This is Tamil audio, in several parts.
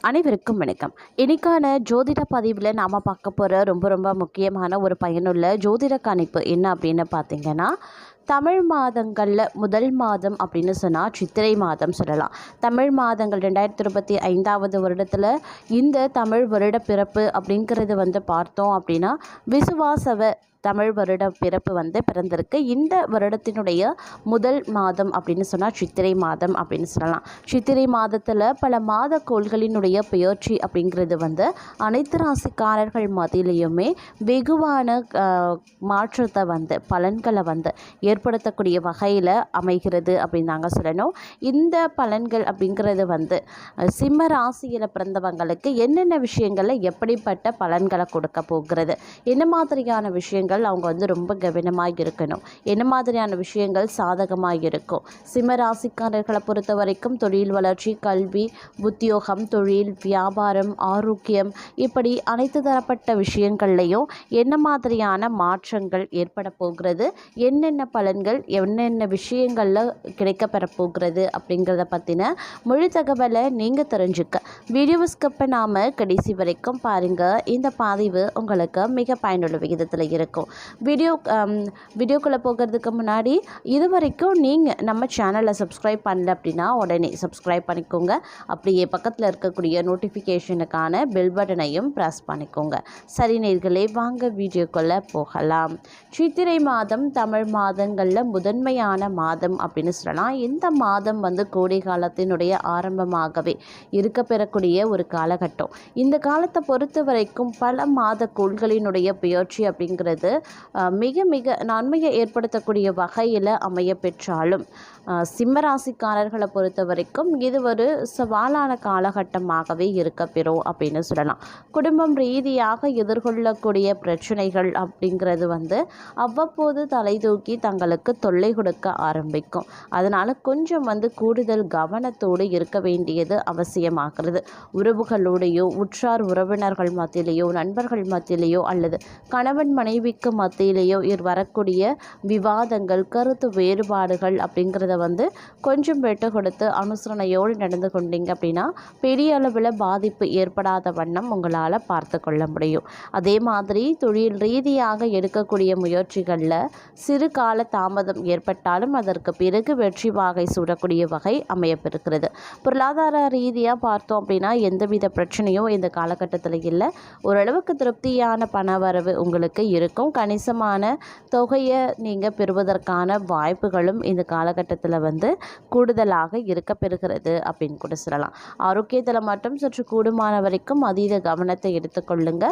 அனைவருக்கும் வணக்கம். இன்னைக்கான ஜோதிட பதிவில் நாம் பார்க்க போகிற ரொம்ப முக்கியமான ஒரு பயனுள்ள ஜோதிட கணிப்பு என்ன அப்படின்னு பார்த்தீங்கன்னா, தமிழ் மாதங்களில் முதல் மாதம் அப்படின்னு சொன்னால் சித்திரை மாதம் சொல்லலாம். தமிழ் மாதங்கள் 2025 வருடத்தில் இந்த தமிழ் வருட பிறப்பு அப்படிங்கிறது பார்த்தோம் அப்படின்னா விசுவாசவ தமிழ் வருட பிறப்பு பிறந்திருக்கு. இந்த வருடத்தினுடைய முதல் மாதம் அப்படின்னு சொன்னால் சித்திரை மாதம் அப்படின்னு சொல்லலாம். சித்திரை மாதத்தில் பல மாத கோள்களினுடைய பெயர்ச்சி அப்படிங்கிறது அனைத்து ராசிக்காரர்கள் மத்தியிலையுமே வெகுவான மாற்றத்தை பலன்களை ஏற்படுத்தக்கூடிய வகையில் அமைகிறது அப்படின்னு நாங்கள் சொல்லணும். இந்த பலன்கள் அப்படிங்கிறது சிம்ம ராசியில் பிறந்தவங்களுக்கு என்னென்ன விஷயங்களில் எப்படிப்பட்ட பலன்களை கொடுக்க போகிறது, என்ன மாதிரியான விஷயங்கள் அவங்க ரொம்ப கவனமாக இருக்கணும், என்ன மாதிரியான விஷயங்கள் சாதகமாக இருக்கும். சிம்ம ராசிக்காரர்களை பொறுத்த வரைக்கும் தொழில் வளர்ச்சி, கல்வி, உத்தியோகம், தொழில், வியாபாரம், ஆரோக்கியம், இப்படி அனைத்து தரப்பட்ட விஷயங்கள்லையும் என்ன மாதிரியான மாற்றங்கள் ஏற்பட போகிறது, என்னென்ன பலன்கள் என்னென்ன விஷயங்களில் கிடைக்கப்பெற போகிறது அப்படிங்கிறத பற்றின முழு தகவலை நீங்கள் தெரிஞ்சுக்க வீடியோவை ஸ்கிப் பண்ணாமல் கடைசி வரைக்கும் பாருங்கள். இந்த பதிவு உங்களுக்கு மிக பயனுள்ள விகிதத்தில் இருக்கும். வீடியோக்குள்ளே போகிறதுக்கு முன்னாடி இது வரைக்கும் நீங்கள் நம்ம சேனலை சப்ஸ்கிரைப் பண்ணல அப்படின்னா உடனே சப்ஸ்கிரைப் பண்ணிக்கோங்க. அப்படியே பக்கத்தில் இருக்கக்கூடிய நோட்டிஃபிகேஷனுக்கான பெல் பட்டனையும் ப்ரெஸ் பண்ணிக்கோங்க. சரி நேயர்களே, வாங்க வீடியோக்குள்ளே போகலாம். சித்திரை மாதம் தமிழ் மாதங்களில் முதன்மையான மாதம் அப்படின்னு சொல்லலாம். இந்த மாதம் கோடை காலத்தினுடைய ஆரம்பமாகவே இருக்க பெறக்கூடிய ஒரு காலகட்டம். இந்த காலத்தை பொறுத்த வரைக்கும் பல மாத கோள்களினுடைய பெயர்ச்சி அப்படிங்கிறது மிக நன்மையை ஏற்படுத்தக்கூடிய வகையில் அமைய பெற்றாலும் சிம்மராசிக்காரர்களை பொறுத்த வரைக்கும் இது ஒரு சவாலான காலகட்டமாகவே இருக்க பெறும் அப்படின்னு சொல்லலாம். குடும்பம் ரீதியாக எதிர்கொள்ளக்கூடிய பிரச்சனைகள் அப்படிங்கிறது அவ்வப்போது தலை தூக்கி தங்களுக்கு தொல்லை கொடுக்க ஆரம்பிக்கும். அதனால் கொஞ்சம் கூடுதல் கவனத்தோடு இருக்க வேண்டியது அவசியமாகிறது. உறவுகளோடையோ, உற்றார் உறவினர்கள் மத்தியிலேயோ, நண்பர்கள் மத்தியிலேயோ அல்லது கணவன் மனைவிக்கு மத்தியிலேயோ வரக்கூடிய விவாதங்கள், கருத்து வேறுபாடுகள் அப்படிங்கிறத கொஞ்சம் விட்டு கொடுத்து அனுசரணையோடு நடந்து கொண்டீங்க அப்படின்னா பெரிய அளவில் பாதிப்பு ஏற்படாத வண்ணம் உங்களால் பார்த்து கொள்ள முடியும். அதே மாதிரி தொழில் ரீதியாக எடுக்கக்கூடிய முயற்சிகளில் சிறு கால தாமதம் ஏற்பட்டாலும் அதற்கு பிறகு வெற்றி வாகை சூடக்கூடிய வகை அமையப்பெறுகிறது. பொருளாதார ரீதியாக பார்த்தோம் அப்படின்னா எந்தவித பிரச்சனையும் இந்த காலகட்டத்தில் இல்லை. ஓரளவுக்கு திருப்தியான பணவரவு உங்களுக்கு இருக்கும். கணிசமான தொகையை நீங்கள் பெறுவதற்கான வாய்ப்புகளும் இந்த காலகட்டத்தில் கூடுதலாக இருக்க பெறுகிறது அப்படின்னு கூட சொல்லலாம். ஆரோக்கியத்தில் மட்டும் சற்று கூடுமான வரைக்கும் அதீத கவனத்தை எடுத்துக்கொள்ளுங்க.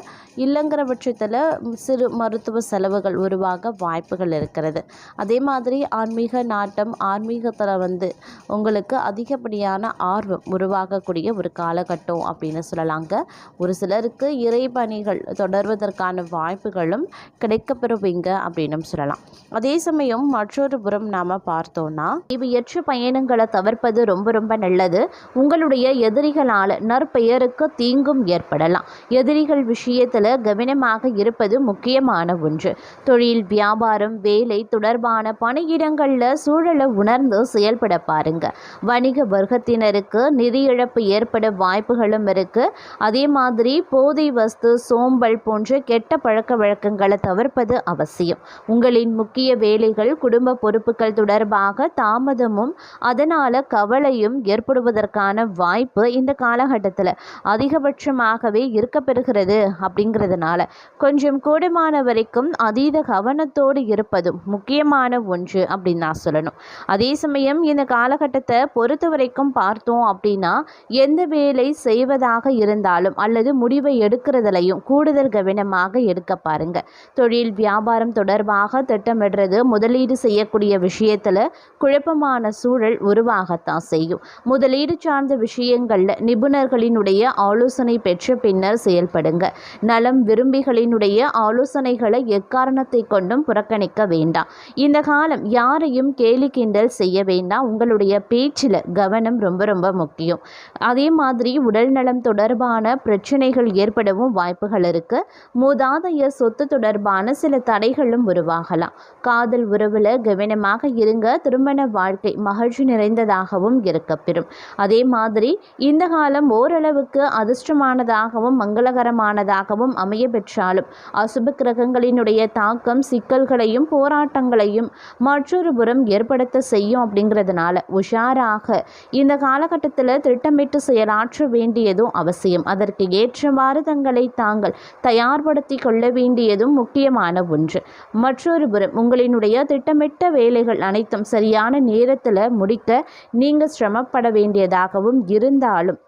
இல்லைங்கிற பட்சத்தில் சிறு மருத்துவ செலவுகள் உருவாக வாய்ப்புகள் இருக்கிறது. அதே மாதிரி ஆன்மீக நாட்டம், ஆன்மீகத்தில் உங்களுக்கு அதிகப்படியான ஆர்வம் உருவாகக்கூடிய ஒரு காலகட்டம் அப்படின்னு சொல்லலாங்க. ஒரு சிலருக்கு இறைபணிகள் தொடர்வதற்கான வாய்ப்புகளும் கிடைக்கப்பெறுவீங்க அப்படின்னு சொல்லலாம். அதே சமயம் மற்றொரு புறம் நாம் பார்த்தோம்னா இவையற்ற பயணங்களை தவிர்ப்பது ரொம்ப நல்லது. உங்களுடைய எதிரிகளால் நற்பெயருக்கு தீங்கும் ஏற்படலாம். எதிரிகள் விஷயத்தில் கவனமாக இருப்பது முக்கியமான ஒன்று. தொழில், வியாபாரம், வேலை தொடர்பான பணியிடங்களில் சூழலை உணர்ந்து செயல்பட பாருங்க. வணிக வர்க்கத்தினருக்கு நிதி இழப்பு ஏற்பட வாய்ப்புகளும் இருக்கு. அதே மாதிரி போதை வஸ்து, சோம்பல் போன்ற கெட்ட பழக்க வழக்கங்களை தவிர்ப்பது அவசியம். உங்களின் முக்கிய வேலைகள், குடும்ப பொறுப்புகள் தொடர்பாக தாமதமும் அதனால் கவலையும் ஏற்படுவதற்கான வாய்ப்பு இந்த காலகட்டத்தில் அதிகபட்சமாகவே இருக்க பெறுகிறது. அப்படிங்கிறதுனால கொஞ்சம் கூடுமான வரைக்கும் அதீத கவனத்தோடு இருப்பதும் முக்கியமான ஒன்று அப்படின்னு நான் சொல்லணும். அதே சமயம் இந்த காலகட்டத்தை பொறுத்த வரைக்கும் பார்த்தோம் அப்படின்னா எந்த வேலை செய்வதாக இருந்தாலும் அல்லது முடிவை எடுக்கிறதுலையும் கூடுதல் கவனமாக எடுக்க பாருங்க. தொழில், வியாபாரம் தொடர்பாக திட்டமிடுறது, முதலீடு செய்யக்கூடிய விஷயத்தில் குழப்பமான சூழல் உருவாகத்தான் செய்யும். முதலீடு சார்ந்த விஷயங்களில் நிபுணர்களினுடைய ஆலோசனை பெற்ற பின்னர் செயல்படுங்க. நலம் விரும்பிகளினுடைய ஆலோசனைகளை எக்காரணத்தை கொண்டும் புறக்கணிக்க வேண்டாம். இந்த காலம் யாரையும் கேலி கிண்டல் செய்ய வேண்டாம். உங்களுடைய பேச்சில் கவனம் ரொம்ப முக்கியம். அதே மாதிரி உடல் நலம் தொடர்பான பிரச்சனைகள் ஏற்படவும் வாய்ப்புகள் இருக்கு. மூதாதைய சொத்து தொடர்பான சில தடைகளும் உருவாகலாம். காதல் உறவில் கவனமாக இருங்க. திருமண வாழ்க்கை மகிழ்ச்சி நிறைந்ததாகவும் இருக்கப்பெறும். அதே மாதிரி இந்த காலம் ஓரளவுக்கு அதிர்ஷ்டமானதாகவும் மங்களகரமானதாகவும் அமைய பெற்றாலும் அசுப கிரகங்களினுடைய தாக்கம் சிக்கல்களையும் போராட்டங்களையும் மற்றொரு புறம் ஏற்படுத்த செய்யும். அப்படிங்கிறதுனால உஷாராக இந்த காலகட்டத்தில் திட்டமிட்டு செயலாற்ற வேண்டியதும் அவசியம். அதற்கு ஏற்றவாறு தங்களை தாங்கள் தயார்படுத்தி கொள்ள வேண்டியதும் முக்கியமான ஒன்று. மற்றொரு புறம் உங்களினுடைய திட்டமிட்ட வேலைகள் அனைத்தும் சரியான நேரத்தில் முடிக்க நீங்கள் சிரமப்பட வேண்டியதாகவும் இருந்தாலும்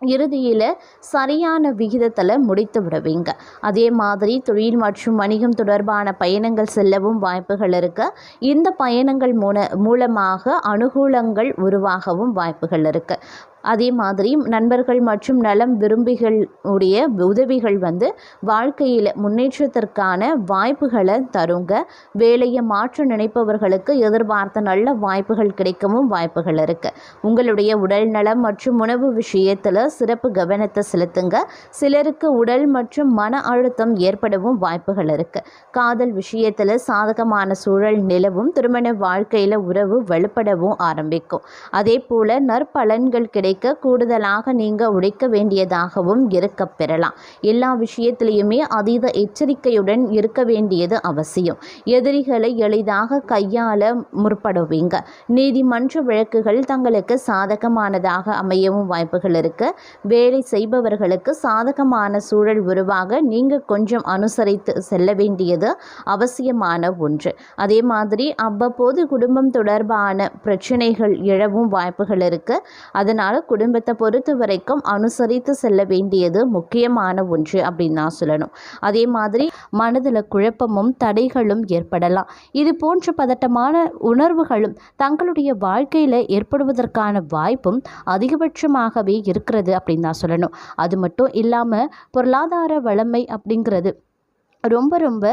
இறுதியில் சரியான விகிதத்தில் முடித்து விடுவீங்க. அதே மாதிரி தொழில் மற்றும் வணிகம் தொடர்பான பயணங்கள் செல்லவும் வாய்ப்புகள் இருக்குது. இந்த பயணங்கள் மூலமாக அனுகூலங்கள் உருவாகவும் வாய்ப்புகள் இருக்குது. அதே மாதிரி நண்பர்கள் மற்றும் நலம் விரும்பிகளுடைய உதவிகள் வாழ்க்கையில் முன்னேற்றத்திற்கான வாய்ப்புகளை தருங்க. வேலையை மாற்ற நினைப்பவர்களுக்கு எதிர்பார்த்த நல்ல வாய்ப்புகள் கிடைக்கவும் வாய்ப்புகள் இருக்குது. உங்களுடைய உடல் நலம் மற்றும் உணவு விஷயத்தில் சிறப்பு கவனத்தை செலுத்துங்க. சிலருக்கு உடல் மற்றும் மன அழுத்தம் ஏற்படவும் வாய்ப்புகள் இருக்குது. காதல் விஷயத்தில் சாதகமான சூழல் நிலவும். திருமண வாழ்க்கையில் உறவு வலுப்படவும் ஆரம்பிக்கும். அதே போல் நற்பலன்கள் கிடைக்க கூடுதலாக நீங்கள் உழைக்க வேண்டியதாகவும் இருக்க பெறலாம். எல்லா விஷயத்திலையுமே அதீத எச்சரிக்கையுடன் இருக்க வேண்டியது அவசியம். எதிரிகளை எளிதாக கையாள முற்படுவீங்க. நீதிமன்ற வழக்குகள் தங்களுக்கு சாதகமானதாக அமையவும் வாய்ப்புகள் இருக்கு. வேலை செய்பவர்களுக்கு சாதகமான சூழல் உருவாக நீங்கள் கொஞ்சம் அனுசரித்து செல்ல வேண்டியது அவசியமான ஒன்று. அதே மாதிரி அவ்வப்போது குடும்பம் தொடர்பான பிரச்சனைகள் எழவும் வாய்ப்புகள் இருக்கு. அதனால் குடும்பத்தை பொறுத்த வரைக்கும் அனுசரித்து செல்ல வேண்டியது முக்கியமான ஒன்று அப்படின்னு நான் சொல்லணும். அதே மாதிரி மனதில் குழப்பமும் தடைகளும் ஏற்படலாம். இது போன்ற பதட்டமான உணர்வுகளும் தங்களுடைய வாழ்க்கையில் ஏற்படுவதற்கான வாய்ப்பும் அதிகபட்சமாகவே இருக்கிறது அப்படின்னு நான் சொல்லணும். அது மட்டும் இல்லாமல் பொருளாதார வளமை அப்படிங்கிறது ரொம்ப ரொம்ப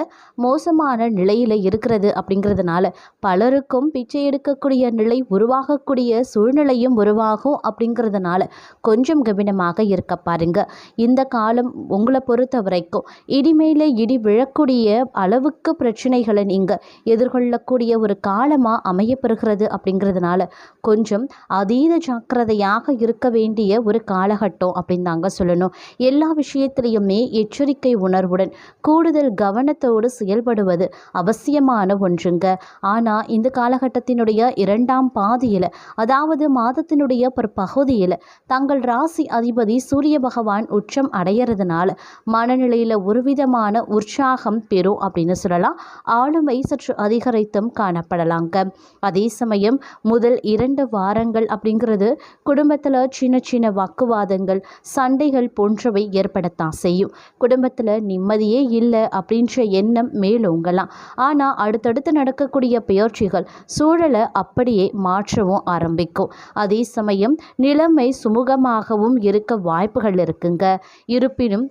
மோசமான நிலையில் இருக்கிறது. அப்படிங்கிறதுனால பலருக்கும் பிச்சை எடுக்கக்கூடிய நிலை உருவாகக்கூடிய சூழ்நிலையும் உருவாகும். அப்படிங்கிறதுனால கொஞ்சம் கவனமாக இருக்க பாருங்க. இந்த காலம் உங்களை பொறுத்த வரைக்கும் இடிமேல இடி விழக்கூடிய அளவுக்கு பிரச்சனைகளை நீங்கள் எதிர்கொள்ளக்கூடிய ஒரு காலமாக அமையப்பெறுகிறது. அப்படிங்கிறதுனால கொஞ்சம் அதீத ஜாக்கிரதையாக இருக்க வேண்டிய ஒரு காலகட்டம் அப்படின்னு தாங்க சொல்லணும். எல்லா விஷயத்திலையுமே எச்சரிக்கை உணர்வுடன் கூடுதல் கவனத்தோடு செயல்படுவது அவசியமான ஒன்றுங்க. ஆனால் இந்த காலகட்டத்தினுடைய இரண்டாம் பாதியில், அதாவது மாதத்தினுடைய ஒரு பகுதியில் தங்கள் ராசி அதிபதி சூரிய பகவான் உச்சம் அடையிறதுனால மனநிலையில் ஒரு விதமான உற்சாகம் பெறும் அப்படின்னு சொல்லலாம். ஆளுமை சற்று அதிகரித்தும் காணப்படலாங்க. அதே சமயம் முதல் 2 வாரங்கள் அப்படிங்கிறது குடும்பத்தில் சின்ன சின்ன வாக்குவாதங்கள் சண்டைகள் போன்றவை ஏற்படத்தான் செய்யும். குடும்பத்தில் நிம்மதியே இல்லை அப்படின்ற எண்ணம் மேலோங்கலாம். ஆனால் அடுத்தடுத்து நடக்கக்கூடிய பெயர்ச்சிகள் சூழலை அப்படியே மாற்றவும் ஆரம்பிக்கும். அதே சமயம் நிலைமை சுமூகமாகவும் இருக்க வாய்ப்புகள் இருக்குங்க. இருப்பினும்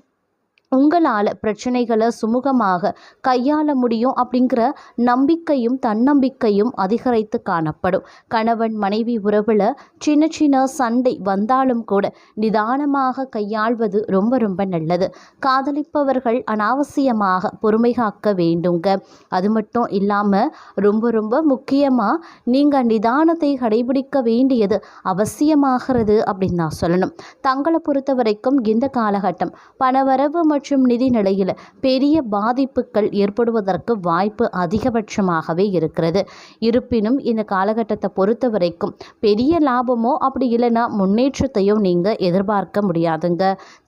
உங்களால் பிரச்சனைகளை சுமூகமாக கையாள முடியும் அப்படிங்கிற நம்பிக்கையும் தன்னம்பிக்கையும் அதிகரித்து காணப்படும். கணவன் மனைவி உறவில் சின்ன சின்ன சண்டை வந்தாலும் கூட நிதானமாக கையாள்வது ரொம்ப ரொம்ப நல்லது. காதலிப்பவர்கள் அனாவசியமாக பொறுமை காக்க வேண்டுங்க. அது மட்டும் இல்லாமல் ரொம்ப ரொம்ப முக்கியமாக நீங்கள் நிதானத்தை கடைபிடிக்க வேண்டியது அவசியமாகிறது அப்படின்னு நான் சொல்லணும். தங்களை பொறுத்த வரைக்கும் இந்த காலகட்டம் பணவரவு மற்றும் நிதி நிலையில் பெரிய பாதிப்புகள் ஏற்படுவதற்கு வாய்ப்பு அதிகபட்சமாகவே இருக்கிறது. இருப்பினும் இந்த காலகட்டத்தை பொறுத்த வரைக்கும் பெரிய லாபமோ அப்படி இல்லைன்னா முன்னேற்றத்தையும் நீங்கள் எதிர்பார்க்க முடியாதுங்க.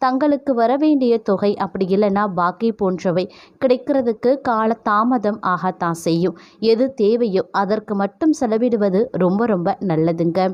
தங்களுக்கு வர வேண்டிய தொகை அப்படி இல்லைன்னா பாக்கி போன்றவை கிடைக்கிறதுக்கு கால தாமதம் ஆகத்தான் செய்யும். எது தேவையோ அதற்கு மட்டும் செலவிடுவது ரொம்ப ரொம்ப நல்லதுங்க.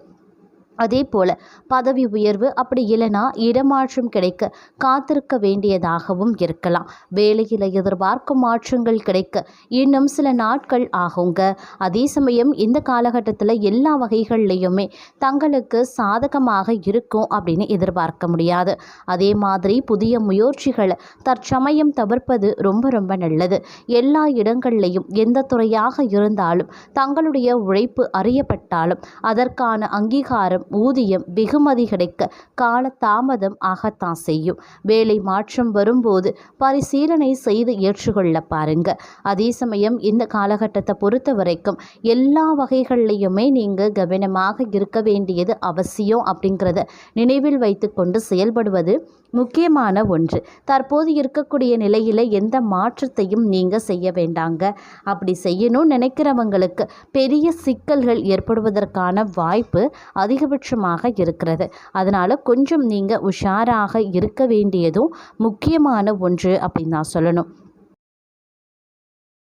அதே போல் பதவி உயர்வு அப்படி இல்லைனா இடமாற்றம் கிடைக்க காத்திருக்க வேண்டியதாகவும் இருக்கலாம். வேலையில் எதிர்பார்க்கும் மாற்றங்கள் கிடைக்க இன்னும் சில நாட்கள் ஆகுங்க. அதே சமயம் இந்த காலகட்டத்தில் எல்லா வகைகள்லையுமே தங்களுக்கு சாதகமாக இருக்கும் அப்படின்னு எதிர்பார்க்க முடியாது. அதே மாதிரி புதிய முயற்சிகளை தற்சமயம் தவிர்ப்பது ரொம்ப ரொம்ப நல்லது. எல்லா இடங்கள்லையும் எந்த துறையாக இருந்தாலும் தங்களுடைய உழைப்பு அறியப்பட்டாலும் அதற்கான அங்கீகாரம் ஊதியம், வெகுமதி கிடைக்க கால தாமதம் ஆகத்தான் செய்யும். வேலை மாற்றம் வரும்போது பரிசீலனை செய்து ஏற்றுக்கொள்ள பாருங்க. அதே சமயம் இந்த காலகட்டத்தை பொறுத்த வரைக்கும் எல்லா வகைகள்லையுமே நீங்கள் கவனமாக இருக்க வேண்டியது அவசியம் அப்படிங்கிறத நினைவில் வைத்து கொண்டு செயல்படுவது முக்கியமான ஒன்று. தற்போது இருக்கக்கூடிய நிலையில் எந்த மாற்றத்தையும் நீங்கள் செய்ய வேண்டாங்க. அப்படி செய்யணும்னு நினைக்கிறவங்களுக்கு பெரிய சிக்கல்கள் ஏற்படுவதற்கான வாய்ப்பு அதிகபட்சமாக இருக்கிறது. அதனால் கொஞ்சம் நீங்கள் உஷாராக இருக்க வேண்டியதும் முக்கியமான ஒன்று அப்படின்னு நான் சொல்லணும்.